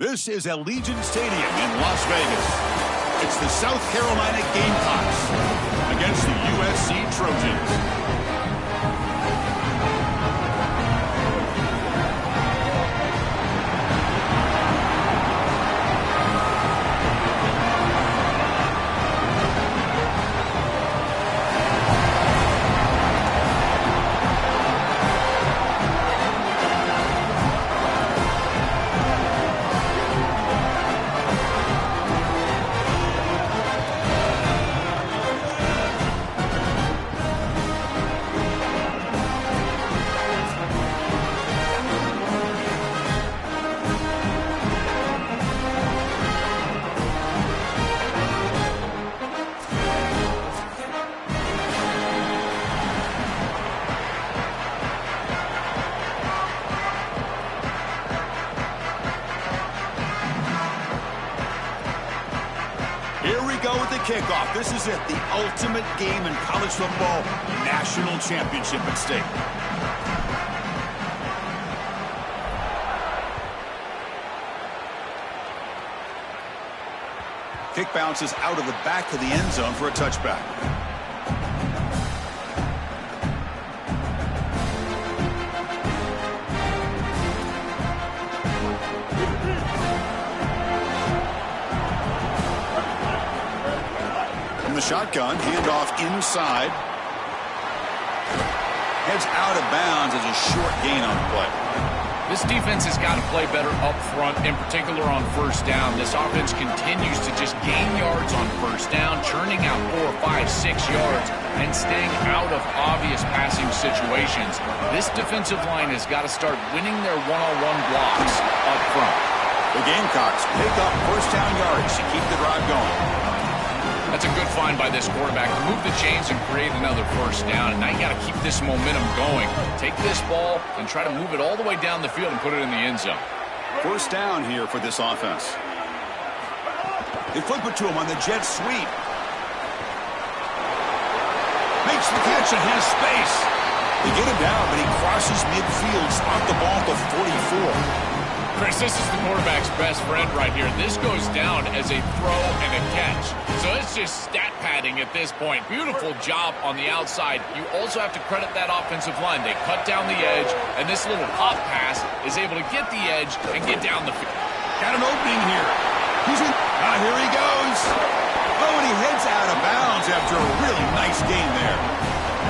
This is Allegiant Stadium in Las Vegas. It's the South Carolina Gamecocks against the USC Trojans. Here we go with the kickoff. This is it, the ultimate game in college football, national championship at stake. Kick bounces out of the back of the end zone for a touchback. Shotgun, handoff inside. Heads out of bounds as a short gain on the play. This defense has got to play better up front, in particular on first down. This offense continues to just gain yards on first down, churning out 4, 5, 6 yards, and staying out of obvious passing situations. This defensive line has got to start winning their one-on-one blocks up front. The Gamecocks pick up first down yardage to keep the drive going. That's a good find by this quarterback to move the chains and create another first down. And now you got to keep this momentum going. Take this ball and try to move it all the way down the field and put it in the end zone. First down here for this offense. They flip it to him on the jet sweep. Makes the catch and has space. They get him down, but he crosses midfield, spot the ball to 44. Chris, this is the quarterback's best friend right here. This goes down as a throw and a catch. So it's just stat padding at this point. Beautiful job on the outside. You also have to credit that offensive line. They cut down the edge, and this little pop pass is able to get the edge and get down the field. Got an opening here. He's in. Here he goes. Oh, and he heads out of bounds after a really nice gain there.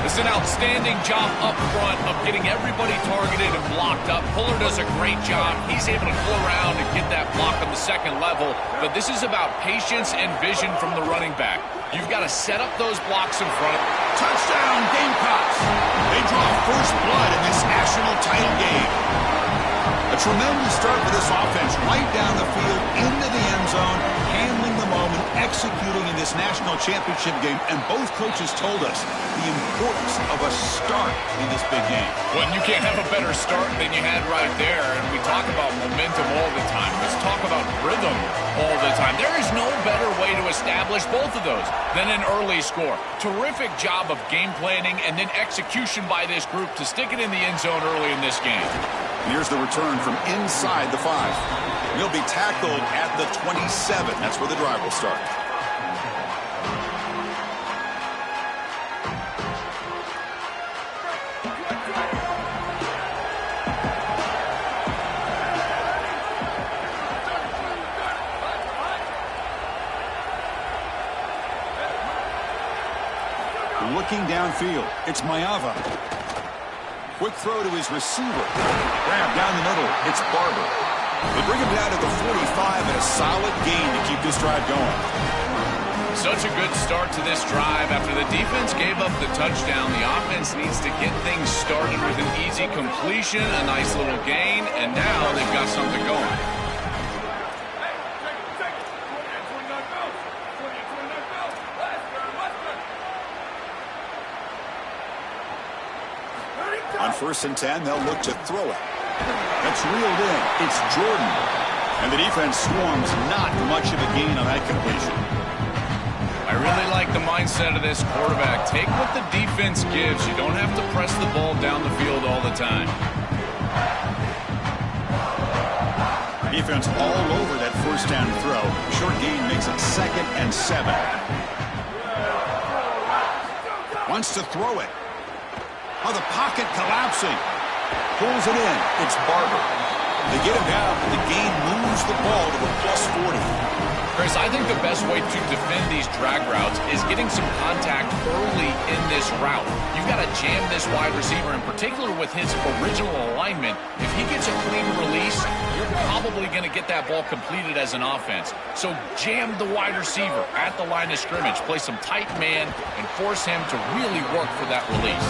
It's an outstanding job up front of getting everybody targeted and blocked up. Fuller does a great job. He's able to go around and get that block on the second level. But this is about patience and vision from the running back. You've got to set up those blocks in front. Touchdown, Gamecocks. They draw first blood in this national title game. A tremendous start for this offense, right down the field, into the end zone, handling the moment, executing in this national championship game. And both coaches told us the importance of a start in this big game. Well, you can't have a better start than you had right there. And we talk about momentum all the time. Let's talk about rhythm all the time. There is no better way to establish both of those than an early score. Terrific job of game planning and then execution by this group to stick it in the end zone early in this game. Here's the return from inside the 5. He'll be tackled at the 27. That's where the drive will start. Looking downfield, it's Maiava. Quick throw to his receiver. Grab down the middle, it's Barber. They bring him down to the 45 and a solid gain to keep this drive going. Such a good start to this drive. After the defense gave up the touchdown, the offense needs to get things started with an easy completion, a nice little gain, and now they've got something going. On 1st and 10, they'll look to throw it. That's reeled in. It's Jordan. And the defense swarms not much of a gain on that completion. I really like the mindset of this quarterback. Take what the defense gives. You don't have to press the ball down the field all the time. Defense all over that first down throw. Short gain makes it 2nd and 7. Wants to throw it. Oh, the pocket collapsing. Pulls it in. It's Barber. They get him down, but the gain moves the ball to the +40. Chris, I think the best way to defend these drag routes is getting some contact early in this route. You've got to jam this wide receiver, in particular with his original alignment. If he gets a clean release, you're probably going to get that ball completed as an offense. So jam the wide receiver at the line of scrimmage, play some tight man, and force him to really work for that release.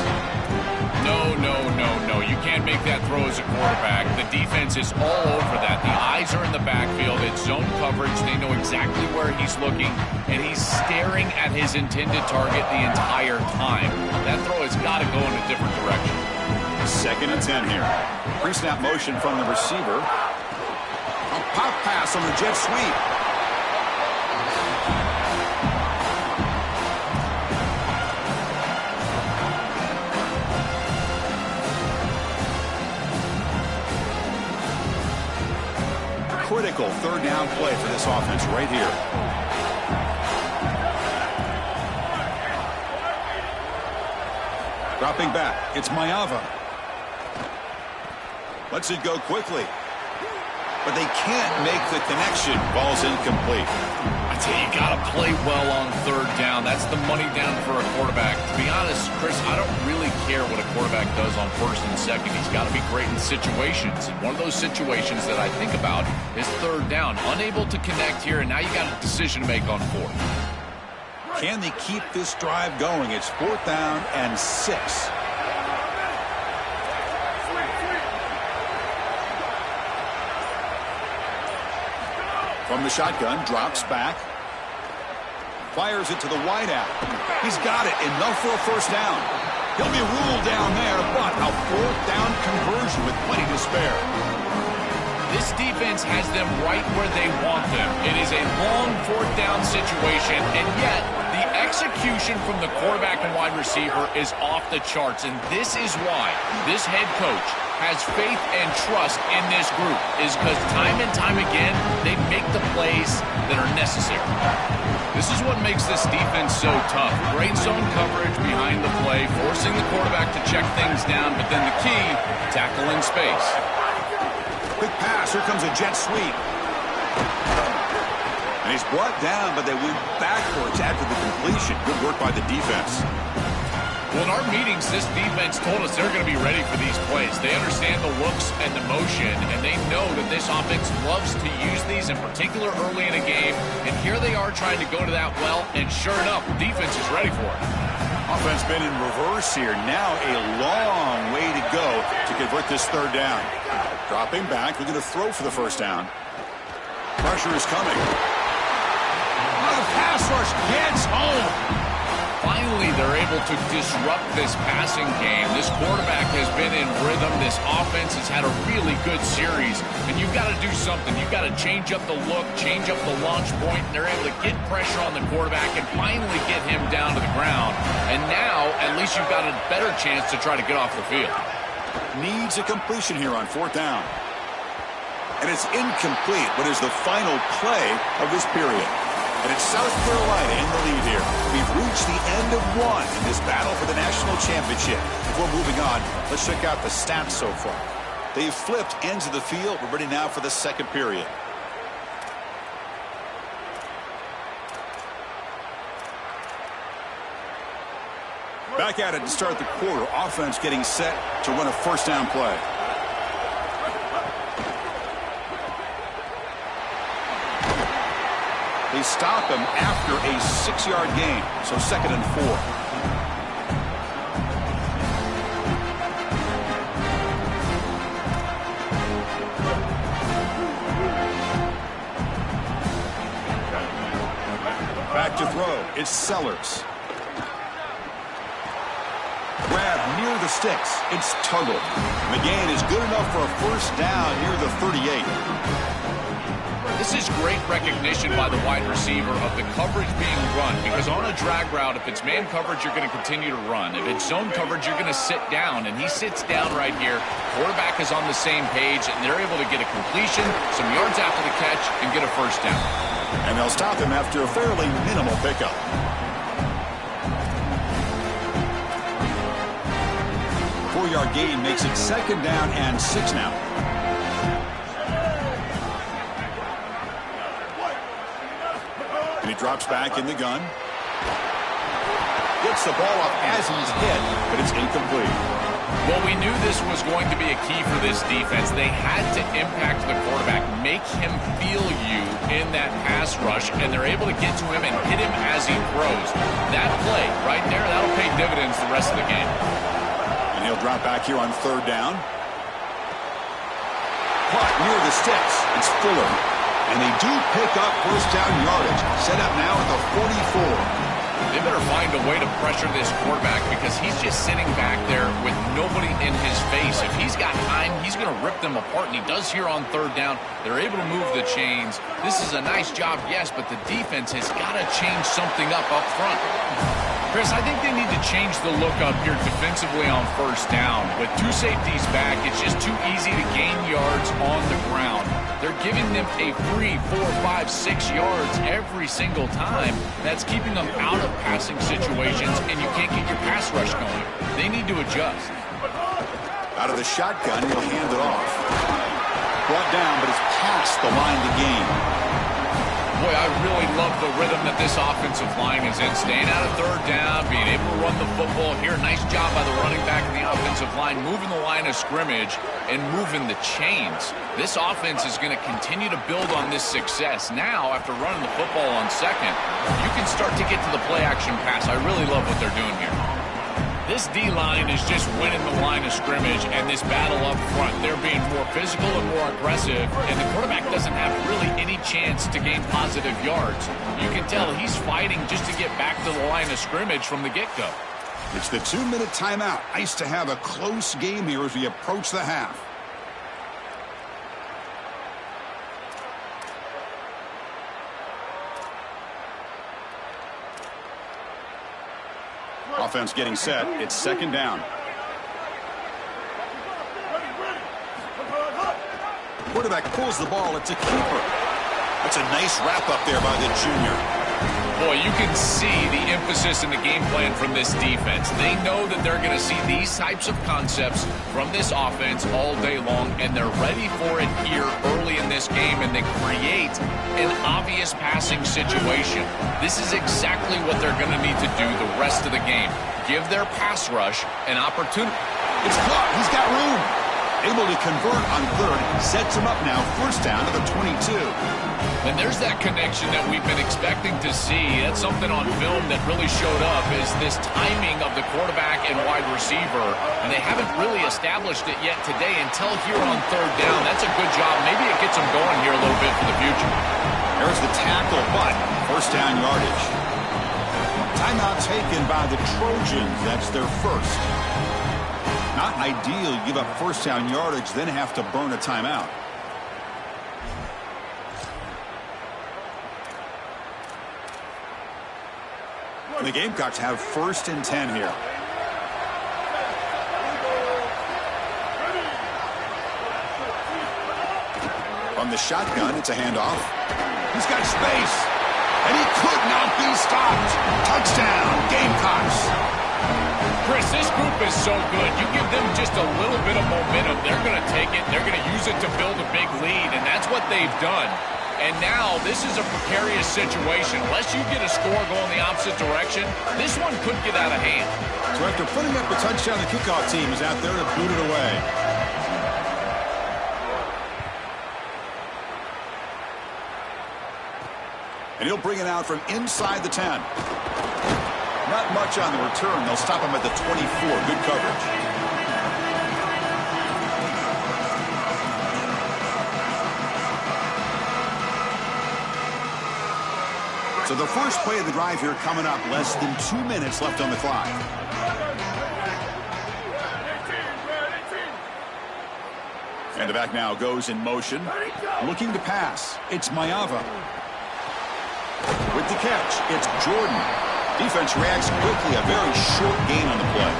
No, no, no, no. You can't make that throw as a quarterback. The defense is all over that. The eyes are in the backfield. It's zone coverage. They know exactly where he's looking, and he's staring at his intended target the entire time. That throw has got to go in a different direction. 2nd and 10 here. Pre-snap motion from the receiver. A pop pass on the jet sweep. Critical 3rd down play for this offense right here. Dropping back, it's Maiava. Lets it go quickly. But they can't make the connection. Ball's incomplete. I tell you, you got to play well on 3rd down. That's the money down for a quarterback. To be honest, Chris, I don't really care what a quarterback does on 1st and 2nd. He's got to be great in situations. And one of those situations that I think about is 3rd down. Unable to connect here, and now you got a decision to make on 4th. Can they keep this drive going? It's 4th down and 6. From the shotgun, drops back. Fires it to the wideout. He's got it. Enough for a 1st down. He'll be ruled down there, but a 4th down conversion with plenty to spare. This defense has them right where they want them. It is a long 4th down situation, and yet the execution from the quarterback and wide receiver is off the charts, and this is why this head coach has faith and trust in this group, is because time and time again, they make the plays that are necessary. This is what makes this defense so tough. Great zone coverage behind the play, forcing the quarterback to check things down, but then the key, tackle in space. Quick pass, here comes a jet sweep. And he's brought down, but they went backwards after the completion. Good work by the defense. Well, in our meetings, this defense told us they're going to be ready for these plays. They understand the looks and the motion, and they know that this offense loves to use these, in particular early in a game. And here they are trying to go to that well, and sure enough, the defense is ready for it. Offense been in reverse here. Now a long way to go to convert this 3rd down. Dropping back, looking to throw for the 1st down. Pressure is coming. Oh, the pass rush gets home. Finally, they're able to disrupt this passing game. This quarterback has been in rhythm. This offense has had a really good series. And you've got to do something. You've got to change up the look, change up the launch point, and they're able to get pressure on the quarterback and finally get him down to the ground. And now, at least you've got a better chance to try to get off the field. Needs a completion here on 4th down. And it's incomplete, but is the final play of this period. And it's South Carolina in the lead here. We've reached the end of 1 in this battle for the national championship. Before moving on, let's check out the stats so far. They've flipped ends of the field. We're ready now for the 2nd period. Back at it to start the quarter. Offense getting set to run a 1st down play. They stop him after a 6-yard gain, so 2nd and 4. Back to throw. It's Sellers. Grab near the sticks. It's Tuggle. The gain is good enough for a 1st down near the 38. This is great recognition by the wide receiver of the coverage being run, because on a drag route, if it's man coverage, you're going to continue to run. If it's zone coverage, you're going to sit down, and he sits down right here. Quarterback is on the same page, and they're able to get a completion, some yards after the catch, and get a first down. And they'll stop him after a fairly minimal pickup. Four-yard gain makes it 2nd down and 6 now. And he drops back in the gun. Gets the ball up as he's hit, but it's incomplete. Well, we knew this was going to be a key for this defense. They had to impact the quarterback, make him feel you in that pass rush, and they're able to get to him and hit him as he throws. That play right there, that'll pay dividends the rest of the game. And he'll drop back here on 3rd down. Caught near the sticks. It's Fuller. And they do pick up first down yardage. Set up now at the 44. They better find a way to pressure this quarterback, because he's just sitting back there with nobody in his face. If he's got time, he's going to rip them apart, and he does here on 3rd down. They're able to move the chains. This is a nice job, yes, but the defense has got to change something up front. Chris, I think they need to change the look up here defensively on 1st down. With 2 safeties back, it's just too easy to gain yards on the ground. They're giving them a free 4, 5, 6 yards every single time. That's keeping them out of passing situations, and you can't get your pass rush going. They need to adjust. Out of the shotgun, he'll hand it off. Brought down, but it's past the line to gain. Boy, I really love the rhythm that this offensive line is in. Staying out of 3rd down, being able to run the football here. Nice job by the running back and the offensive line, moving the line of scrimmage and moving the chains. This offense is going to continue to build on this success. Now, after running the football on 2nd, you can start to get to the play-action pass. I really love what they're doing here. This D-line is just winning the line of scrimmage, and this battle up front, they're being more physical and more aggressive, and the quarterback doesn't have really any chance to gain positive yards. You can tell he's fighting just to get back to the line of scrimmage from the get-go. It's the 2-minute timeout. Nice to have a close game here as we approach the half. Offense getting set. It's 2nd down. Quarterback pulls the ball. It's a keeper. That's a nice wrap up there by the junior. Boy, you can see the emphasis in the game plan from this defense. They know that they're going to see these types of concepts from this offense all day long, and they're ready for it here early in this game, and they create an obvious passing situation. This is exactly what they're going to need to do the rest of the game. Give their pass rush an opportunity. It's caught. He's got room. Able to convert on 3rd. Sets him up now. First down to the 22. And there's that connection that we've been expecting to see. That's something on film that really showed up, is this timing of the quarterback and wide receiver. And they haven't really established it yet today until here on 3rd down. That's a good job. Maybe it gets them going here a little bit for the future. There's the tackle, but first down yardage. Timeout taken by the Trojans. That's their first. Not ideal. You give up first down yardage, then have to burn a timeout. And the Gamecocks have 1st and 10 here. From the shotgun, it's a handoff. He's got space, and he could not be stopped. Touchdown, Gamecocks. Chris, this group is so good. You give them just a little bit of momentum, they're going to take it, they're going to use it to build a big lead, and that's what they've done. And now this is a precarious situation. Unless you get a score going the opposite direction, this one could get out of hand. So after putting up a touchdown, the kickoff team is out there to boot it away. And he'll bring it out from inside the 10. Not much on the return. They'll stop him at the 24. Good coverage. So the first play of the drive here coming up. Less than 2 minutes left on the clock. And the back now goes in motion. Looking to pass. It's Maiava. With the catch, it's Jordan. Defense reacts quickly. A very short gain on the play.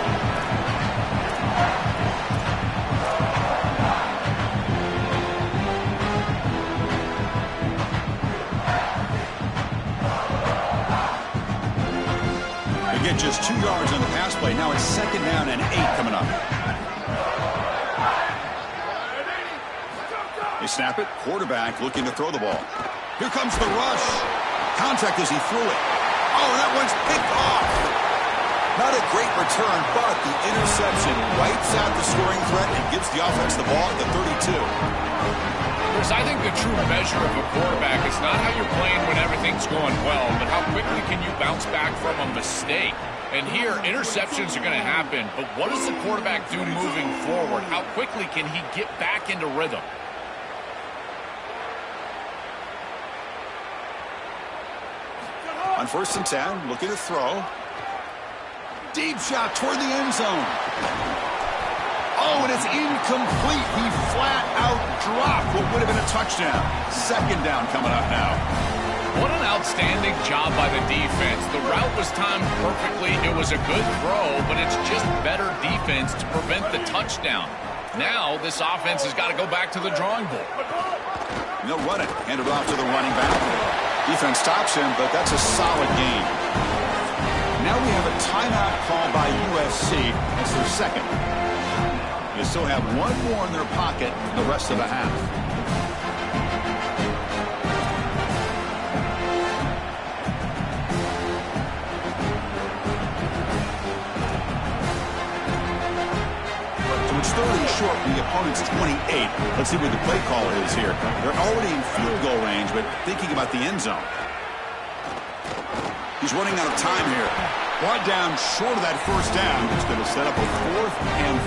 They get just 2 yards on the pass play. Now it's 2nd down and 8 coming up. They snap it. Quarterback looking to throw the ball. Here comes the rush. Contact as he threw it. Oh, that one's picked off. Not a great return, but the interception wipes out the scoring threat and gives the offense the ball at the 32. Chris, I think the true measure of a quarterback is not how you're playing when everything's going well, but how quickly can you bounce back from a mistake. And here, interceptions are going to happen, but what does the quarterback do moving forward? How quickly can he get back into rhythm? On 1st and 10, looking to throw. Deep shot toward the end zone. Oh, and it's incomplete. He flat out dropped what would have been a touchdown. 2nd down coming up now. What an outstanding job by the defense. The route was timed perfectly. It was a good throw, but it's just better defense to prevent the touchdown. Now, this offense has got to go back to the drawing board. They'll run it. Hand it off to the running back. Defense stops him, but that's a solid gain. Now we have a timeout call by USC. That's their 2nd. They still have 1 more in their pocket the rest of the half. So it's 3rd and short from the opponent's 28. Let's see what the play call is here. They're already in field goal range, but thinking about the end zone. He's running out of time here. Brought down short of that 1st down. It's going to set up a 4th and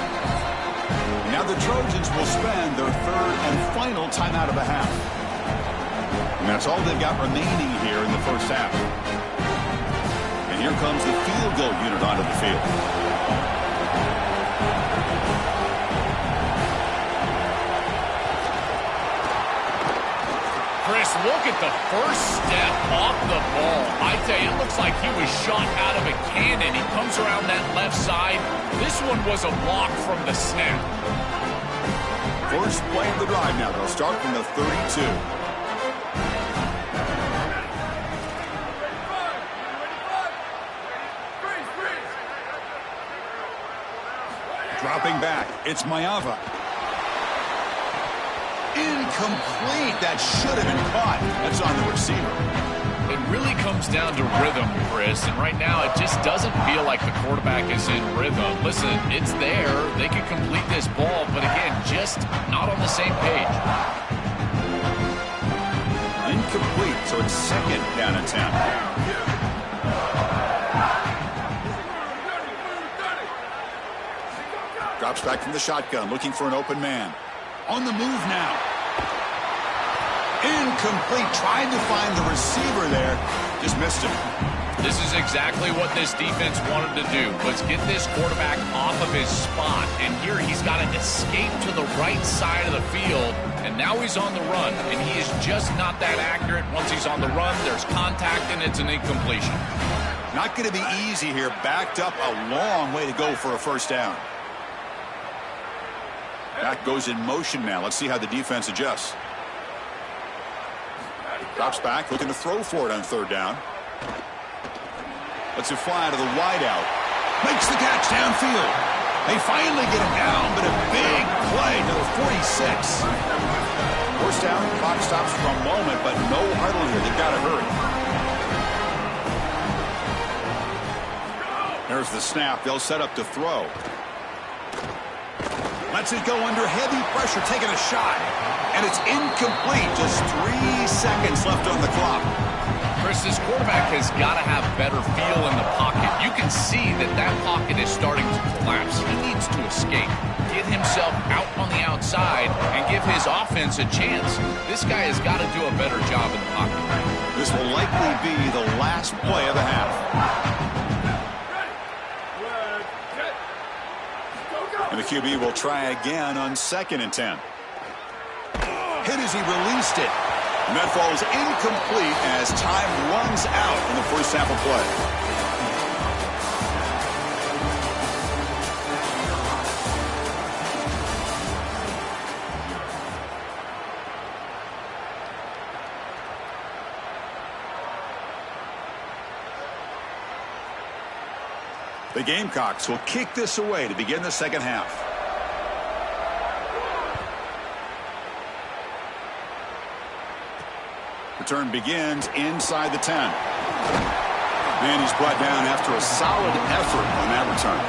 4. Now the Trojans will spend their 3rd and final timeout of the half. And that's all they've got remaining here in the 1st half. And here comes the field goal unit onto the field. Chris, look at the first step off the ball. I tell you, it looks like he was shot out of a cannon. He comes around that left side. This one was a block from the snap. First play of the drive now. They'll start from the 32. Dropping back. It's Maiava. Incomplete. That should have been caught. That's on the receiver. It really comes down to rhythm, Chris, and right now it just doesn't feel like the quarterback is in rhythm. Listen, it's there. They could complete this ball, but again, just not on the same page. Incomplete, so it's 2nd down and 10. Drops back from the shotgun, looking for an open man. On the move now. Incomplete. Tried to find the receiver there. Just missed him. This is exactly what this defense wanted to do, was get this quarterback off of his spot. And here he's got to escape to the right side of the field. And now he's on the run. And he is just not that accurate. Once he's on the run, there's contact and it's an incompletion. Not going to be easy here. Backed up a long way to go for a 1st down. Back goes in motion now. Let's see how the defense adjusts. Drops back, looking to throw for it on 3rd down. Lets it fly to the wideout. Makes the catch downfield. They finally get him down, but a big play to the 46. 1st down, clock stops for a moment, but no huddle here. They've got to hurry. There's the snap. They'll set up to throw. Lets it go under heavy pressure, taking a shot. And it's incomplete. Just 3 seconds left on the clock. Chris, this quarterback has got to have better feel in the pocket. You can see that that pocket is starting to collapse. He needs to escape, get himself out on the outside, and give his offense a chance. This guy has got to do a better job in the pocket. This will likely be the last play of the half. And the QB will try again on 2nd and 10. Hit as he released it. And that falls incomplete as time runs out in the first half of play. The Gamecocks will kick this away to begin the second half. Return begins inside the 10. And he's brought down after a solid effort on that return.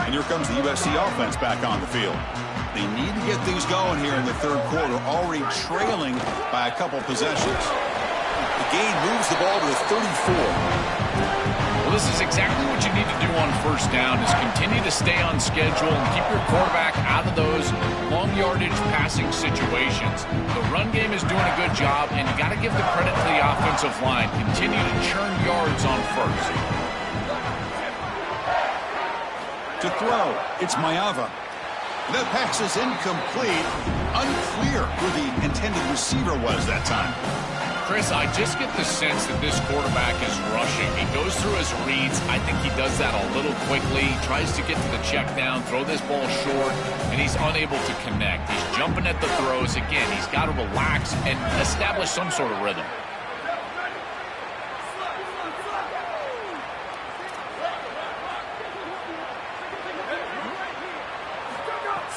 And here comes the USC offense back on the field. They need to get things going here in the third quarter, already trailing by a couple possessions. The gain moves the ball to the 34. Well, this is exactly what you need to do on first down, is continue to stay on schedule and keep your quarterback out of those long yardage passing situations. The run game is doing a good job, and you got to give the credit to the offensive line. Continue to churn yards on first. To throw, it's Mayava. That pass is incomplete. Unclear who the intended receiver was that time. Chris, I just get the sense that this quarterback is rushing. He goes through his reads. I think he does that a little quickly. He tries to get to the check down, throw this ball short, and he's unable to connect. He's jumping at the throws. Again, he's got to relax and establish some sort of rhythm.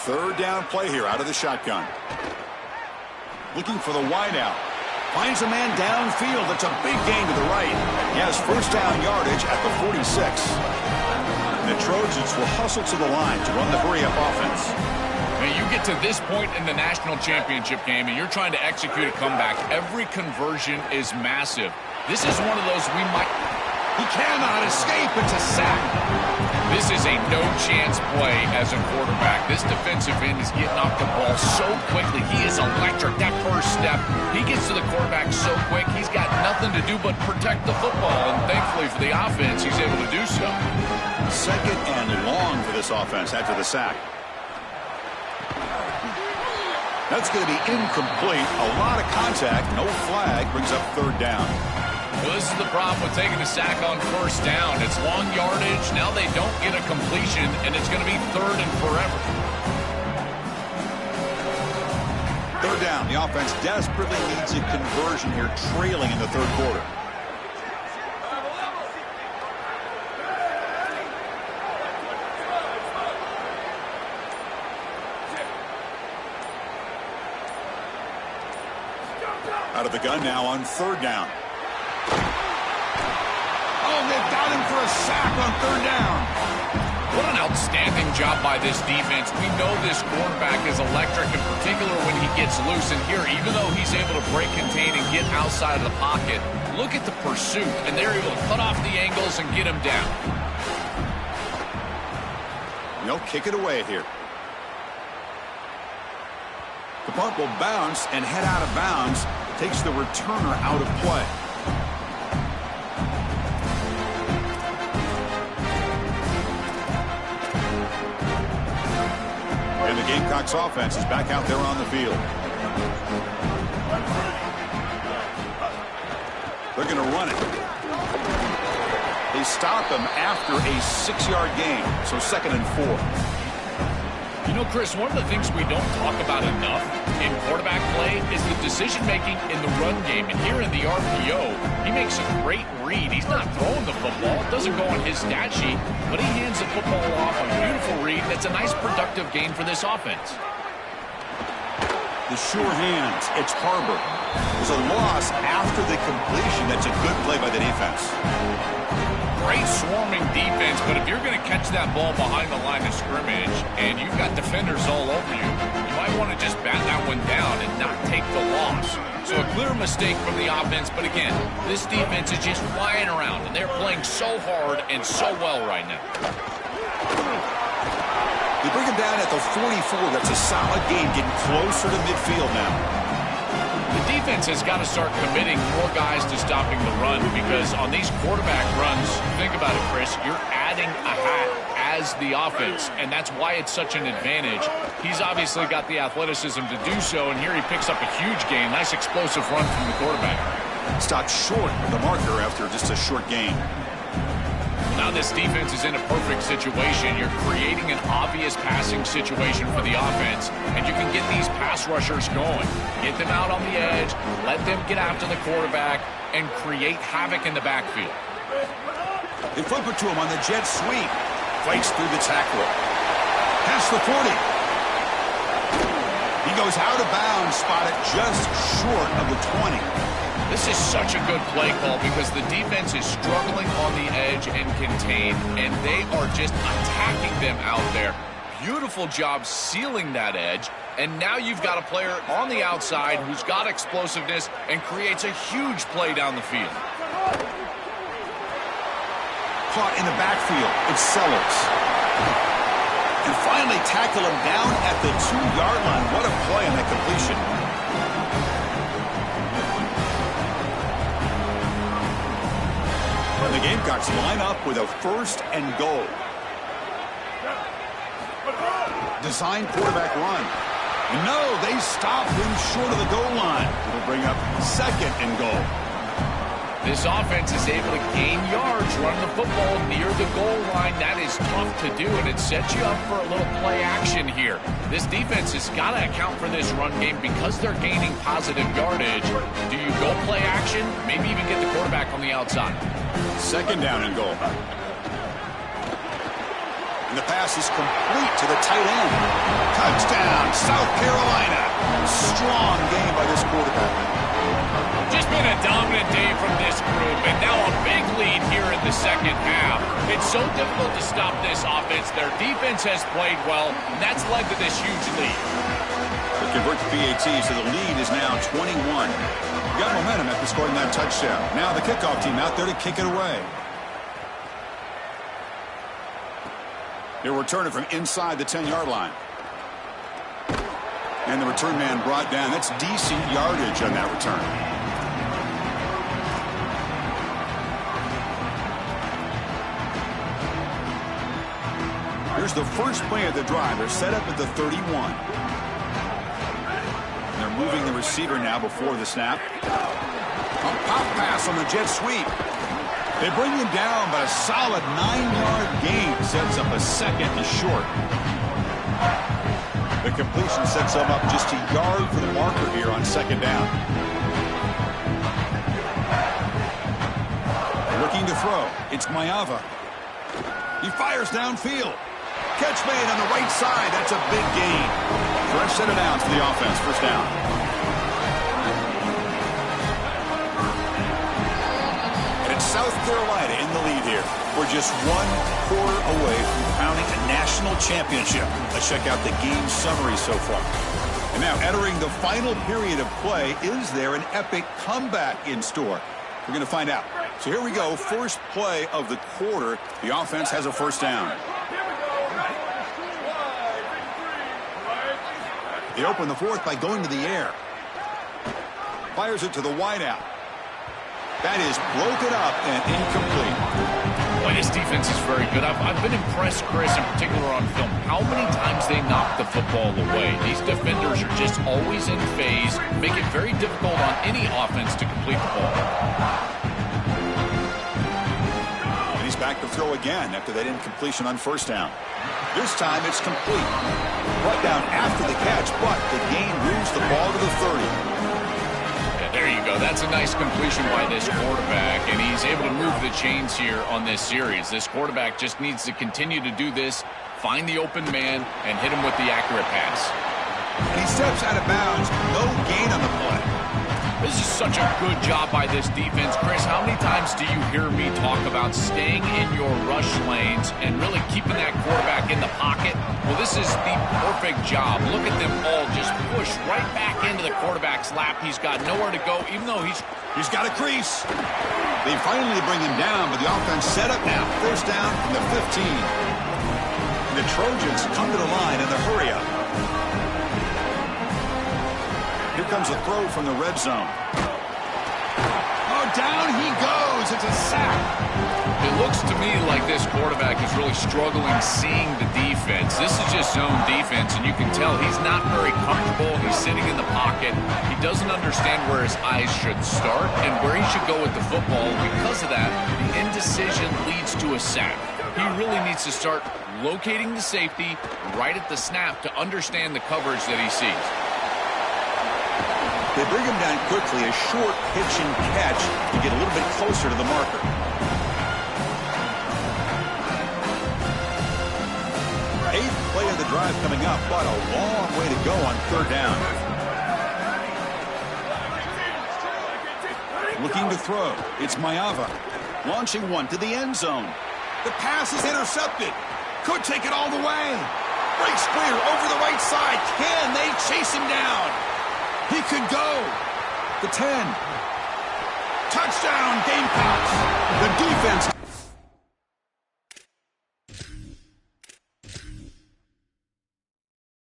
Third down play here out of the shotgun. Looking for the wideout. Finds a man downfield. It's a big gain to the right. He has first down yardage at the 46. And the Trojans will hustle to the line to run the hurry-up offense. Now you get to this point in the national championship game and you're trying to execute a comeback. Every conversion is massive. This is one of those He cannot escape. It's a sack. This is a no-chance play as a quarterback. This defensive end is getting off the ball so quickly. He is electric. That first step, he gets to the quarterback so quick, he's got nothing to do but protect the football. And thankfully for the offense, he's able to do so. Second and long for this offense after the sack. That's going to be incomplete. A lot of contact. No flag. Brings up third down. Well, this is the problem with taking a sack on first down. It's long yardage. Now they don't get a completion, and it's going to be third and forever. Third down. The offense desperately needs a conversion here, trailing in the third quarter. Out of the gun now on third down. Oh, they've got him for a sack on third down. What an outstanding job by this defense. We know this quarterback is electric, in particular when he gets loose. And here, even though he's able to break, contain, and get outside of the pocket, look at the pursuit. And they're able to cut off the angles and get him down. They'll kick it away here. The punt will bounce and head out of bounds. Takes the returner out of play. And the Gamecocks offense is back out there on the field. They're going to run it. They stop him after a 6-yard gain. So 2nd and 4. You know, Chris, one of the things we don't talk about enough in quarterback play is the decision-making in the run game. And here in the RPO, he makes a great read. He's not throwing the football. It doesn't go on his stat sheet, but he hands the football off. A beautiful read. That's a nice, productive gain for this offense. The sure hands. It's Harbor. There's a loss after the completion. That's a good play by the defense. Great swarming defense, but if you're going to catch that ball behind the line of scrimmage and you've got defenders all over you, you might want to just bat that one down and not take the loss. So a clear mistake from the offense, but again, this defense is just flying around, and they're playing so hard and so well right now. They bring him down at the 44. That's a solid gain, getting closer to midfield now. The defense has got to start committing more guys to stopping the run, because on these quarterback runs, think about it, Chris, you're adding a hat as the offense, and that's why it's such an advantage. He's obviously got the athleticism to do so, and here he picks up a huge gain. Nice explosive run from the quarterback. Stopped short of the marker after just a short gain. Now this defense is in a perfect situation. You're creating an obvious passing situation for the offense, and you can get these pass rushers going. Get them out on the edge, let them get after the quarterback, and create havoc in the backfield. They flip it to him on the jet sweep. Breaks through the tackle. Past the 40. He goes out of bounds, spotted just short of the 20. This is such a good play call because the defense is struggling on the edge and contained, and they are just attacking them out there. Beautiful job sealing that edge, and now you've got a player on the outside who's got explosiveness and creates a huge play down the field. Caught in the backfield. It's Sellers. And finally tackle him down at the 2-yard line. What a play on that completion. And the Gamecocks line up with a 1st and goal. Design quarterback run. No, they stop him short of the goal line. It'll bring up 2nd and goal. This offense is able to gain yards, run the football near the goal line. That is tough to do, and it sets you up for a little play action here. This defense has got to account for this run game because they're gaining positive yardage. Do you go play action? Maybe even get the quarterback on the outside. 2nd down and goal. And the pass is complete to the tight end. Touchdown, South Carolina. Strong game by this quarterback. Just been a dominant day from this group, and now a big lead here in the 2nd half. It's so difficult to stop this offense. Their defense has played well, and that's led to this huge lead. They convert to PAT, so the lead is now 21. Got momentum after scoring that touchdown. Now the kickoff team out there to kick it away. They'll return it from inside the 10-yard line. And the return man brought down. That's decent yardage on that return. Here's the first play of the drive. They're set up at the 31. And they're moving the receiver now before the snap. A pop pass on the jet sweep. They bring him down, but a solid 9-yard gain sets up a 2nd and short. The completion sets them up just a yard for the marker here on 2nd down. Looking to throw. It's Mayava. He fires downfield. Catch made on the right side. That's a big gain. Fresh set of downs for the offense. 1st down. And it's South Carolina in the lead here. We're just 1 quarter away from crowning a national championship. Let's check out the game summary so far. And now entering the final period of play, is there an epic comeback in store? We're going to find out. So here we go. First play of the quarter. The offense has a 1st down. They open the 4th by going to the air. Fires it to the wideout. That is broken up and incomplete. Boy, this defense is very good. I've been impressed, Chris, in particular on film, how many times they knock the football away. These defenders are just always in phase, make it very difficult on any offense to complete the ball. And he's back to throw again after that incompletion on 1st down. This time it's complete. Brought down after the catch, but the gain moves the ball to the 30. Yeah, there you go. That's a nice completion by this quarterback, and he's able to move the chains here on this series. This quarterback just needs to continue to do this, find the open man, and hit him with the accurate pass. And he steps out of bounds. No gain on the play. This is such a good job by this defense. Chris, how many times do you hear me talk about staying in your rush lanes and really keeping that quarterback in the pocket? Well, this is the perfect job. Look at them all just push right back into the quarterback's lap. He's got nowhere to go, even though he's got a crease. They finally bring him down, but the offense set up now. 1st down from the 15. The Trojans come to the line in the hurry-up. Here comes a throw from the red zone. Oh, down he goes. It's a sack. It looks to me like this quarterback is really struggling seeing the defense. This is just zone defense, and you can tell he's not very comfortable. He's sitting in the pocket. He doesn't understand where his eyes should start and where he should go with the football. Because of that, the indecision leads to a sack. He really needs to start locating the safety right at the snap to understand the coverage that he sees. They bring him down quickly, a short pitch and catch to get a little bit closer to the marker. Eighth play of the drive coming up, but a long way to go on third down. Looking to throw. It's Mayava. Launching one to the end zone. The pass is intercepted. Could take it all the way. Breaks clear over the right side. Can they chase him down? He could go. The 10. Touchdown, Gamecocks. The defense